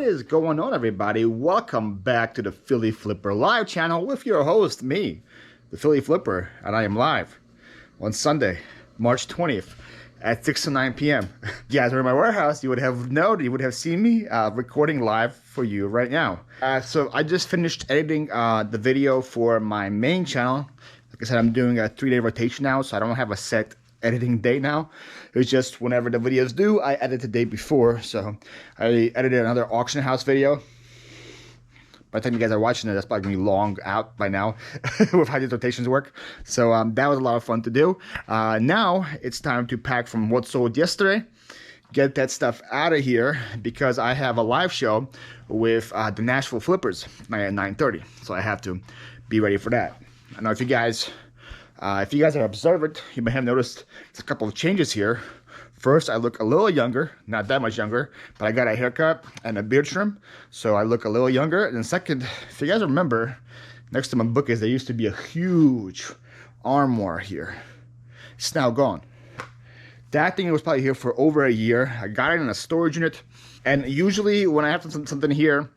What is going on, everybody? Welcome back to the Philly Flipper live channel with your host, me, the Philly Flipper, and I am live on Sunday, March 20th at 6 to 9 p.m. If you guys were in my warehouse, you would have seen me recording live for you right now. So I just finished editing the video for my main channel. Like I said, I'm doing a 3-day rotation now, so I don't have a set editing day now. It's just whenever the videos due, I edit the day before. So I edited another auction house video. By the time you guys are watching it, that's probably gonna be long out by now with how these rotations work. So that was a lot of fun to do. Now it's time to pack from what sold yesterday, get that stuff out of here, because I have a live show with the Nashville Flippers tonight at 9:30. So I have to be ready for that. I know if you guys are observant, you may have noticed there's a couple of changes here. First, I look a little younger, not that much younger, but I got a haircut and a beard trim, so I look a little younger. And then second, if you guys remember, next to my bookcase, there used to be a huge armoire here. It's now gone. That thing was probably here for over a year. I got it in a storage unit, and usually when I have something here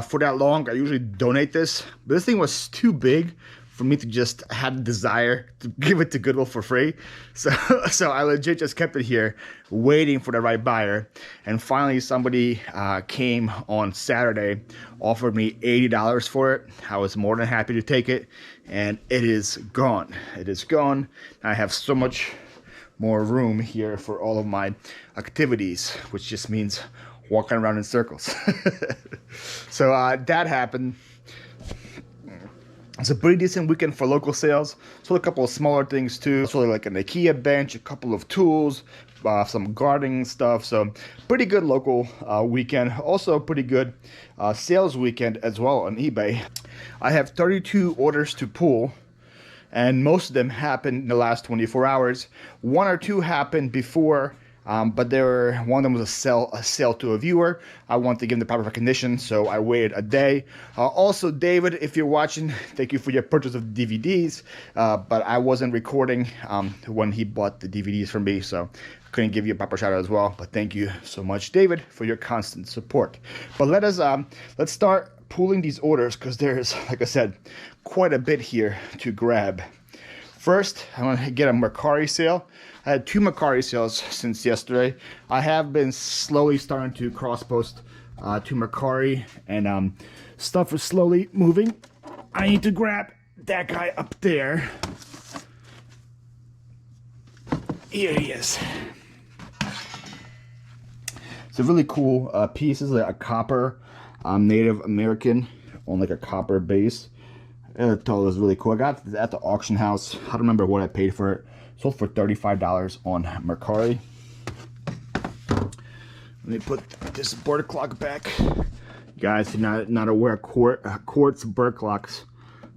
for that long, I usually donate this. But this thing was too big for me to just have the desire to give it to Goodwill for free. So I legit just kept it here waiting for the right buyer. And finally somebody came on Saturday, offered me $80 for it. I was more than happy to take it, and it is gone. It is gone. I have so much more room here for all of my activities, which just means walking around in circles. So that happened. It's a pretty decent weekend for local sales. Sold a couple of smaller things too. Sold like an IKEA bench, a couple of tools, some gardening stuff. So pretty good local weekend. Also pretty good sales weekend as well on eBay. I have 32 orders to pull, and most of them happened in the last 24 hours. 1 or 2 happened before, but one of them was a sale to a viewer. I wanted to give him the proper recognition, so I waited a day. Also, David, if you're watching, thank you for your purchase of DVDs, but I wasn't recording when he bought the DVDs from me, so I couldn't give you a proper shout out as well. But thank you so much, David, for your constant support. But let's start pooling these orders, because there's, like I said, quite a bit here to grab. First, I'm going to get a Mercari sale. I had 2 Mercari sales since yesterday. I have been slowly starting to cross-post to Mercari, and stuff is slowly moving. I need to grab that guy up there. Here he is. It's a really cool piece. This is like a copper Native American on like a copper base. I thought it was really cool. I got it at the auction house. I don't remember what I paid for it. Sold for $35 on Mercari. Let me put this bird clock back. You guys, if you're not aware, quartz bird clocks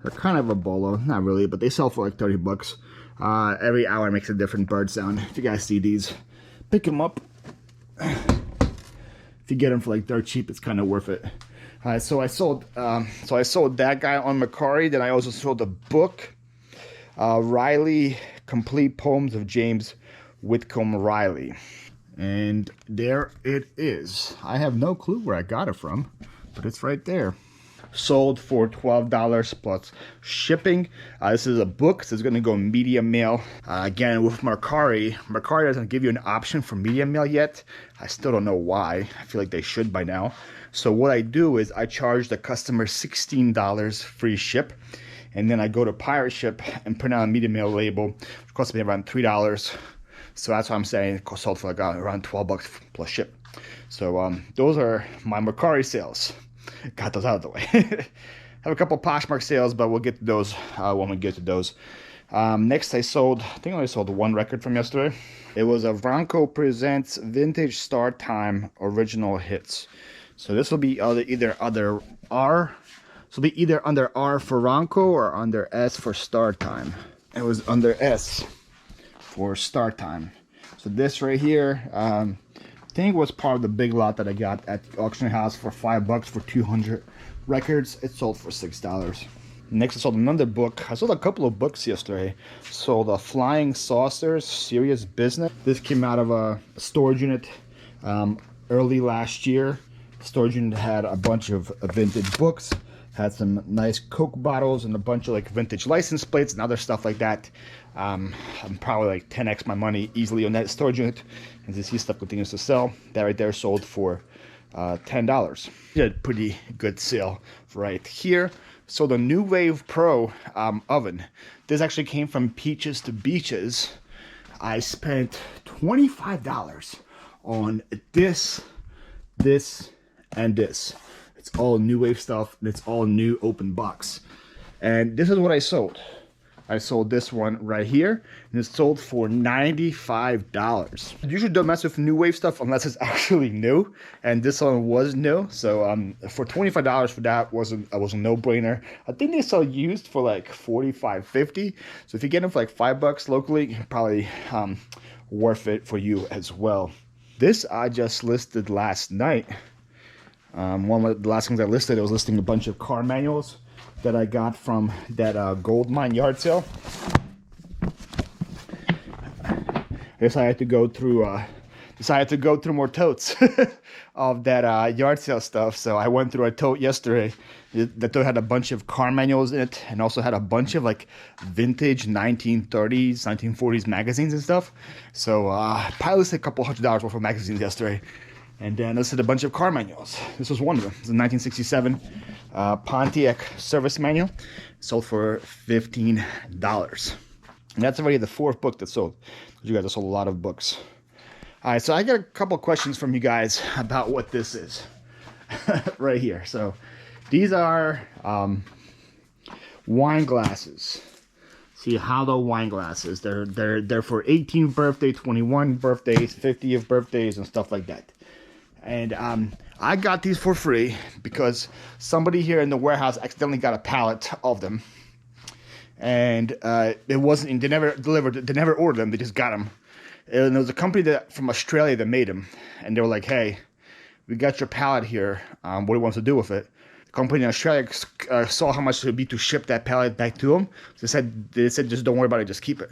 are kind of a bolo. Not really, but they sell for like 30 bucks. Every hour makes a different bird sound. If you guys see these, pick them up. If you get them for like dirt cheap, it's kind of worth it. So I sold that guy on Mercari. Then I also sold a book, Riley, Complete Poems of James Whitcomb Riley, and there it is. I have no clue where I got it from, but it's right there. Sold for $12 plus shipping. This is a book, so it's going to go medium mail. Again, with Mercari doesn't give you an option for medium mail yet. I still don't know why. I feel like they should by now. So what I do is I charge the customer $16 free ship, and then I go to Pirate Ship and print out a medium mail label, which costs me around $3. So that's why I'm saying it sold for like around 12 bucks plus ship. So those are my Mercari sales. Got those out of the way. Have a couple Poshmark sales, but we'll get to those when we get to those. Next, I think I only sold 1 record from yesterday. It was a Ronco Presents Vintage Star Time Original Hits. So this will be either under R. This will be either under R for Ronco or under S for Start Time. It was under S for Start Time. So this right here, I think was part of the big lot that I got at the auction house for $5 for 200 records. It sold for $6. Next, I sold another book. I sold a couple of books yesterday. Sold a Flying Saucers, Serious Business. This came out of a storage unit early last year. Storage unit had a bunch of vintage books, had some nice Coke bottles and a bunch of like vintage license plates and other stuff like that. I'm probably like 10x my money easily on that storage unit. As you see, stuff continues to sell. That right there sold for $10. Did a pretty good sale right here. So the New Wave Pro oven, this actually came from Peaches to Beaches. I spent $25 on this, and this. It's all New Wave stuff, and it's all new open box. And this is what I sold. I sold this one right here, and it sold for $95. I usually don't mess with New Wave stuff unless it's actually new, and this one was new. So for $25 for that was a no-brainer. I think they sell used for like $45, $50. So if you get them for like $5 locally, probably worth it for you as well. This I just listed last night. One of the last things I listed, I was listing a bunch of car manuals that I got from that gold mine yard sale. I decided to go through more totes of that yard sale stuff. So I went through a tote yesterday. That tote had a bunch of car manuals in it, and also had a bunch of like vintage 1930s, 1940s magazines and stuff. So I probably listed a couple $100 worth of magazines yesterday. And then I listed a bunch of car manuals. This was one of them. It's a 1967 Pontiac service manual. Sold for $15. And that's already the fourth book that sold. You guys have sold a lot of books. All right, so I got a couple questions from you guys about what this is right here. So these are wine glasses. See how the wine glasses. They're for 18th birthday, 21 birthdays, 50th birthdays, and stuff like that. And I got these for free because somebody here in the warehouse accidentally got a pallet of them, and it wasn't. They never delivered. They never ordered them. They just got them. And there was a company from Australia that made them, and they were like, "Hey, we got your pallet here. What do you want to do with it?" The company in Australia saw how much it would be to ship that pallet back to them. So they said, just don't worry about it. Just keep it.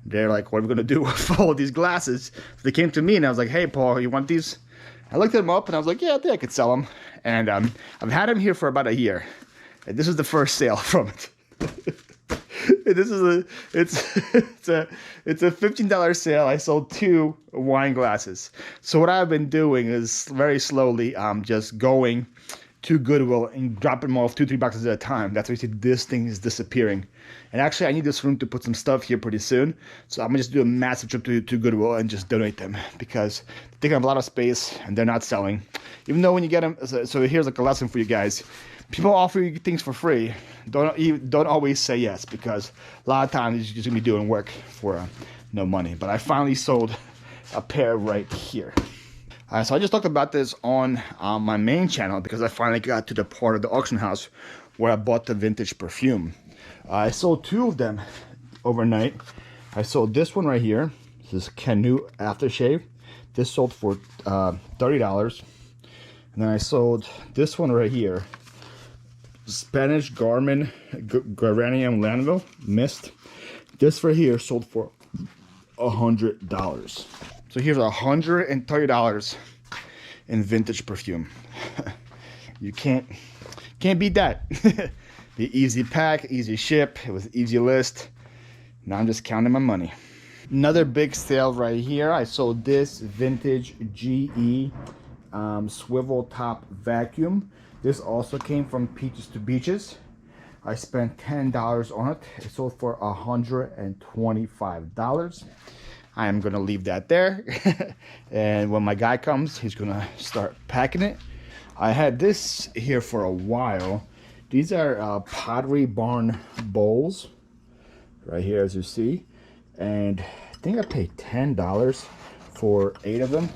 They're like, "What are we gonna do with all of these glasses?" So they came to me, and I was like, "Hey, Paul, you want these?" I looked them up and I was like, yeah, I think I could sell them. And I've had them here for about a year. And this is the first sale from it. It's a $15 sale. I sold 2 wine glasses. So what I've been doing is very slowly just going to Goodwill and dropping them off 2-3 boxes at a time. That's why you see this thing is disappearing. And actually, I need this room to put some stuff here pretty soon. So I'm gonna just do a massive trip to Goodwill and just donate them because they're taking up a lot of space and they're not selling. Even though when you get them, so here's like a lesson for you guys. People offer you things for free. Don't always say yes, because a lot of times you're just gonna be doing work for no money. But I finally sold a pair right here. So I just talked about this on my main channel because I finally got to the part of the auction house where I bought the vintage perfume. I sold 2 of them overnight. I sold this one right here. This is Canoe Aftershave. This sold for $30. And then I sold this one right here. Spanish Garmin Geranium Lanville Mist. This right here sold for $100. So here's $130 in vintage perfume. You can't beat that. The easy pack, easy ship. It was easy list. Now I'm just counting my money. Another big sale right here. I sold this vintage GE swivel top vacuum. This also came from Peaches to Beaches. I spent $10 on it. It sold for $125. I am gonna leave that there. And when my guy comes, he's gonna start packing it. I had this here for a while. These are Pottery barn bowls right here, as you see. And I think I paid $10 for 8 of them.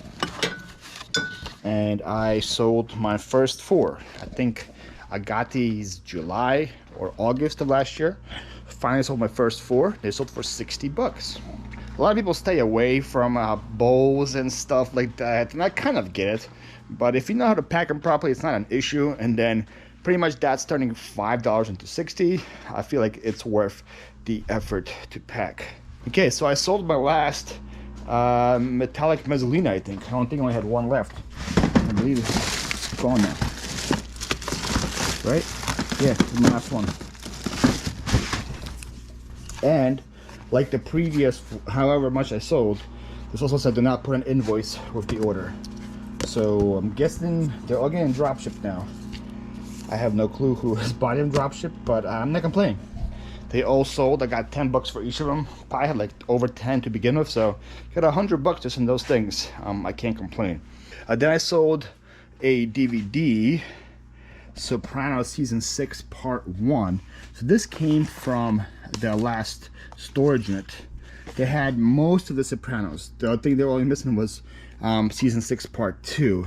And I sold my first 4. I think I got these July or August of last year. Finally sold my first 4. They sold for $60. A lot of people stay away from bowls and stuff like that, and I kind of get it. But if you know how to pack them properly, it's not an issue. And then pretty much that's turning $5 into $60. I feel like it's worth the effort to pack. Okay, so I sold my last metallic mezzolina, I think. I don't think I only had 1 left. I believe it's gone now. Right? Yeah, this is my last one. And like the previous, however much I sold, this also said do not put an invoice with the order. So I'm guessing they're all getting drop shipped now. I have no clue who has bought them drop shipped, but I'm not complaining. They all sold. I got 10 bucks for each of them. I had like over 10 to begin with, so got 100 bucks just in those things. I can't complain. Then I sold a DVD, Soprano season 6 part 1. So this came from the last storage unit. They had most of the Sopranos. The other thing they were only missing was season 6 part 2.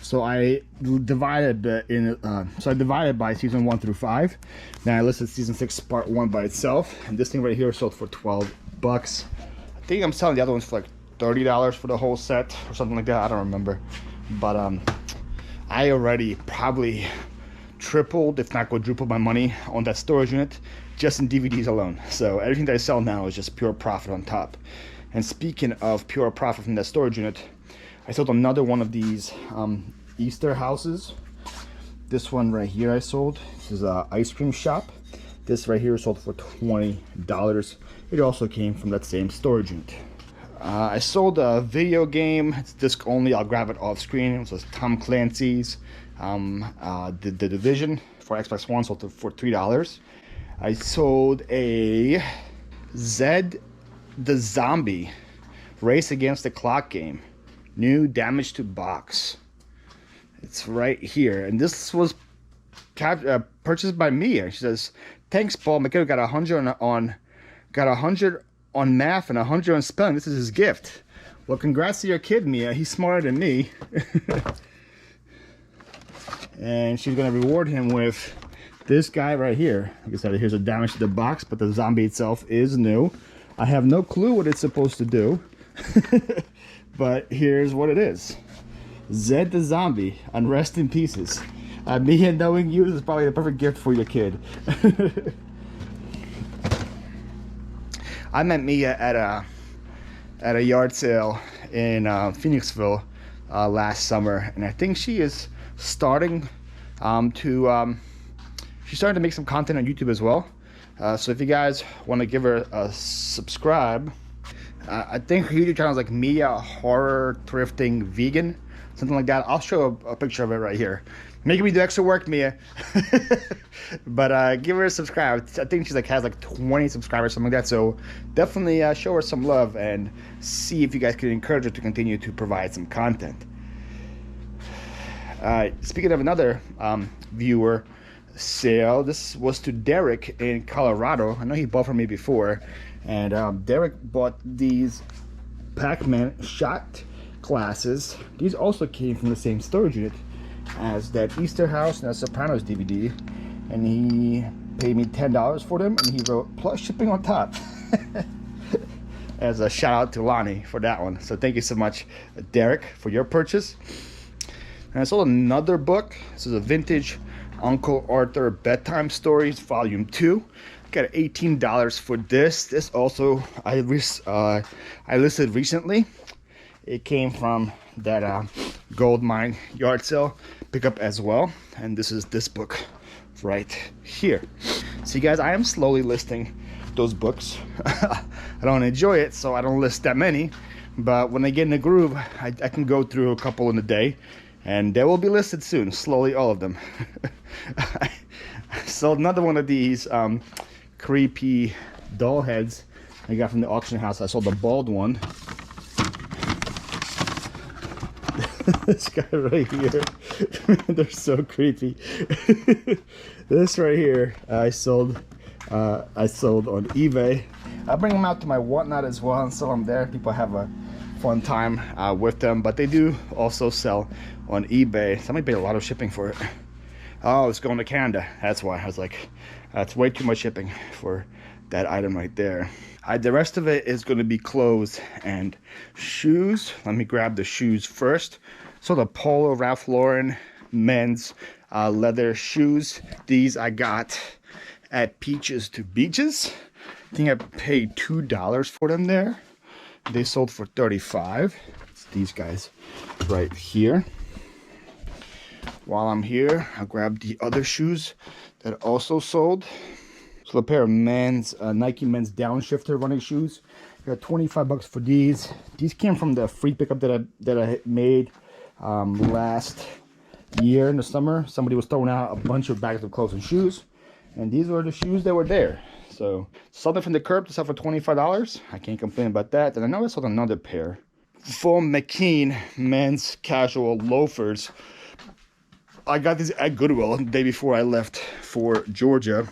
So I divided by season 1 through 5. Then I listed season 6 part 1 by itself, and this thing right here sold for 12 bucks. I think I'm selling the other ones for like $30 for the whole set or something like that. I don't remember, but I already probably tripled, if not quadrupled, my money on that storage unit just in DVDs alone. So everything that I sell now is just pure profit on top. And speaking of pure profit from that storage unit, I sold another one of these Easter houses. This one right here I sold. This is an ice cream shop. This right here sold for $20. It also came from that same storage unit. I sold a video game. It's disc only. I'll grab it off screen. It was Tom Clancy's The Division for Xbox One, sold for $3. I sold a Zed the Zombie Race Against the Clock game. New damage to box. It's right here, and this was purchased by Mia. She says, "Thanks, Paul. My kid got 100 on math and 100 on spelling. This is his gift." Well, congrats to your kid, Mia. He's smarter than me. And she's gonna reward him with this guy right here. Like I said, here's a damage to the box, but the zombie itself is new. I have no clue what it's supposed to do. But here's what it is. Zed the Zombie, unrest in pieces. Me and knowing you, this is probably the perfect gift for your kid. I met Mia at a yard sale in Phoenixville last summer, and I think she is starting she's starting to make some content on YouTube as well. So if you guys want to give her a subscribe, I think her YouTube channel is like Mia Horror Thrifting Vegan, something like that. I'll show a picture of it right here. Making me do extra work, Mia. But give her a subscribe. I think she's has like 20 subscribers, something like that. So definitely show her some love and see if you guys can encourage her to continue to provide some content. Speaking of another viewer sale, this was to Derek in Colorado. I know he bought from me before. And Derek bought these Pac-Man shot glasses. These also came from the same storage unit as that Easter house and that Sopranos DVD. And he paid me $10 for them, and he wrote plus shipping on top. As a shout out to Lonnie for that one. So thank you so much, Derek, for your purchase. And I sold another book. This is a vintage Uncle Arthur Bedtime Stories, Volume 2. Got $18 for this. This also I listed recently. It came from that gold mine yard sale pickup as well. And this is this book right here. See, guys, I am slowly listing those books. I don't enjoy it, so I don't list that many. But when I get in the groove, I can go through a couple in a day. And they will be listed soon, slowly, all of them. I sold another one of these creepy doll heads I got from the auction house. I sold the bald one. This guy right here. They're so creepy. This right here, I sold on eBay. I bring them out to my whatnot as well and sell them there. People have a fun time with them, but they do also sell on eBay. Somebody paid a lot of shipping for it. Oh, it's going to Canada. That's why. I was like, that's way too much shipping for that item right there. The rest of it is going to be clothes and shoes. Let me grab the shoes first. So the Polo Ralph Lauren men's leather shoes. These I got at Peaches to Beaches. I think I paid $2 for them there. They sold for $35. It's these guys right here. While I'm here, I'll grab the other shoes that also sold. So a pair of Nike men's downshifter running shoes. Got 25 bucks for these. These came from the free pickup that I made last year in the summer. Somebody was throwing out a bunch of bags of clothes and shoes, and these were the shoes that were there. So something from the curb to sell for $25. I can't complain about that. And I know I sold another pair. Full McKean men's casual loafers. I got these at Goodwill the day before I left for Georgia.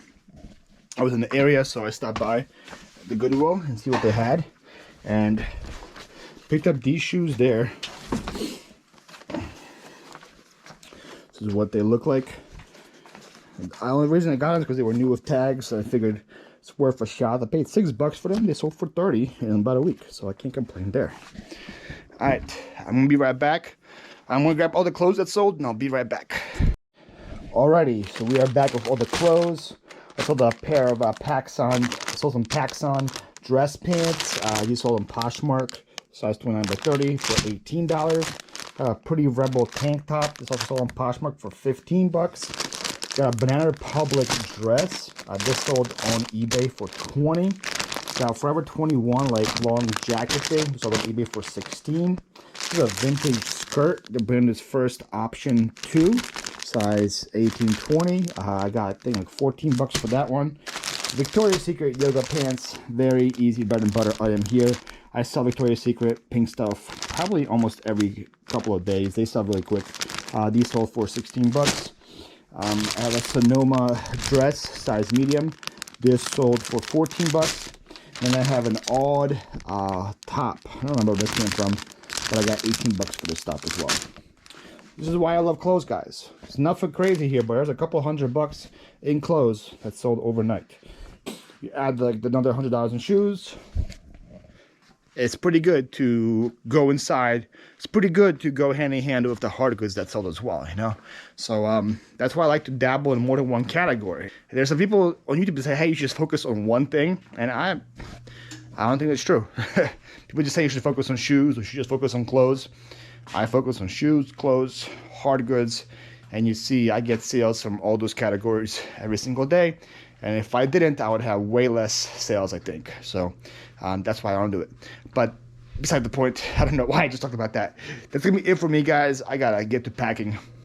I was in the area, so I stopped by the Goodwill and see what they had, and picked up these shoes there. This is what they look like. The only reason I got them is because they were new with tags, so I figured it's worth a shot. I paid $6 for them. They sold for $30 in about a week, so I can't complain there. All right, I'm gonna be right back. I'm gonna grab all the clothes that sold, and I'll be right back. Alrighty, so we are back with all the clothes. I sold a pair of Paxson. I sold some Paxson dress pants. These sold in Poshmark, size 29 by 30 for $18. Got a Pretty Rebel tank top. This also sold on Poshmark for 15 bucks. Got a Banana Republic dress. This sold on eBay for 20. Got a Forever 21 like long jacket thing. Sold on eBay for 16. This is a vintage skirt. The brand is First Option 2, size 18-20. I got I think like 14 bucks for that one. Victoria's Secret yoga pants. Very easy bread and butter item here. I sell Victoria's Secret pink stuff probably almost every couple of days. They sell really quick. These sold for 16 bucks. I have a Sonoma dress, size medium. This sold for 14 bucks. And I have an odd top. I don't remember where this came from, but I got 18 bucks for this top as well. This is why I love clothes, guys. It's nothing crazy here, but there's a couple $100 in clothes that sold overnight. You add like another $100 in shoes. It's pretty good to go inside. It's pretty good to go hand in hand with the hard goods that sold as well, you know? So that's why I like to dabble in more than one category. There's some people on YouTube that say, hey, you should just focus on one thing. And I don't think that's true. People just say you should focus on shoes or you should just focus on clothes. I focus on shoes, clothes, hard goods, and you see I get sales from all those categories every single day. And if I didn't, I would have way less sales, I think. So that's why I don't do it. But beside the point, I don't know why I just talked about that. That's going to be it for me, guys. I got to get to packing.